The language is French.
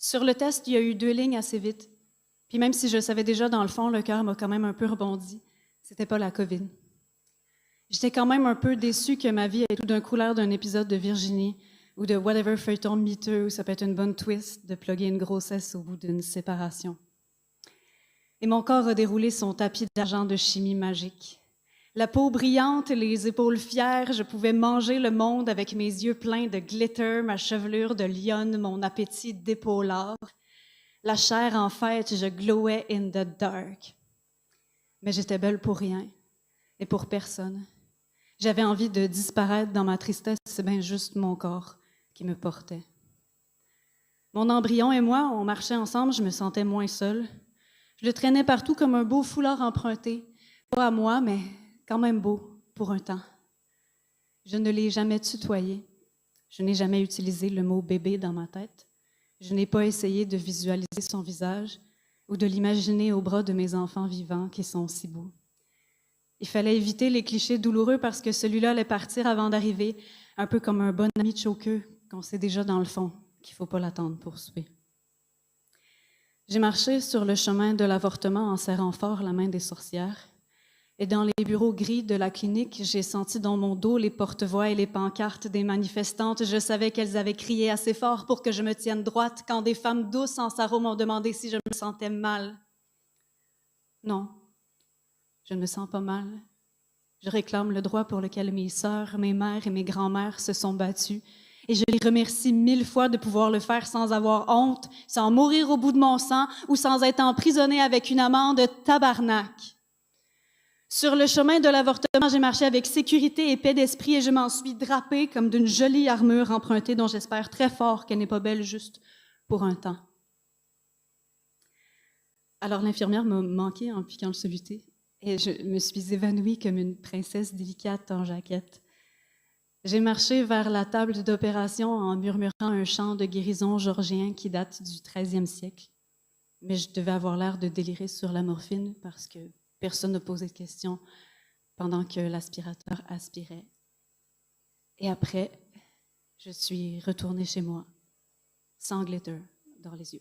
Sur le test, il y a eu 2 lignes assez vite. Puis même si je le savais déjà dans le fond, le cœur m'a quand même un peu rebondi. C'était pas la COVID. J'étais quand même un peu déçue que ma vie ait tout d'un coup l'air d'un épisode de Virginie ou de whatever feuilleton miteux où ça peut être une bonne twist de plugger une grossesse au bout d'une séparation. Et mon corps a déroulé son tapis d'argent de chimie magique. La peau brillante, les épaules fières, je pouvais manger le monde avec mes yeux pleins de glitter, ma chevelure de lionne, mon appétit d'épaulard. La chair en fête, je glowais in the dark. Mais j'étais belle pour rien et pour personne. J'avais envie de disparaître dans ma tristesse, c'est bien juste mon corps qui me portait. Mon embryon et moi, on marchait ensemble, je me sentais moins seule. Je le traînais partout comme un beau foulard emprunté. Pas à moi, mais quand même beau pour un temps. Je ne l'ai jamais tutoyé. Je n'ai jamais utilisé le mot bébé dans ma tête. Je n'ai pas essayé de visualiser son visage ou de l'imaginer au bras de mes enfants vivants qui sont si beaux. Il fallait éviter les clichés douloureux parce que celui-là allait partir avant d'arriver, un peu comme un bon ami choqueux qu'on sait déjà dans le fond qu'il ne faut pas l'attendre pour souper. J'ai marché sur le chemin de l'avortement en serrant fort la main des sorcières. Et dans les bureaux gris de la clinique, j'ai senti dans mon dos les porte-voix et les pancartes des manifestantes. Je savais qu'elles avaient crié assez fort pour que je me tienne droite quand des femmes douces en sarrau m'ont demandé si je me sentais mal. Non, je ne me sens pas mal. Je réclame le droit pour lequel mes sœurs, mes mères et mes grands-mères se sont battues. Et je les remercie 1000 fois de pouvoir le faire sans avoir honte, sans mourir au bout de mon sang ou sans être emprisonnée avec une amende tabarnak. Sur le chemin de l'avortement, j'ai marché avec sécurité et paix d'esprit et je m'en suis drapée comme d'une jolie armure empruntée dont j'espère très fort qu'elle n'est pas belle juste pour un temps. Alors l'infirmière m'a manqué en piquant le soluté et je me suis évanouie comme une princesse délicate en jaquette. J'ai marché vers la table d'opération en murmurant un chant de guérison georgien qui date du 13e siècle. Mais je devais avoir l'air de délirer sur la morphine parce que personne n'a posé de questions pendant que l'aspirateur aspirait. Et après, je suis retournée chez moi, sans glitter dans les yeux.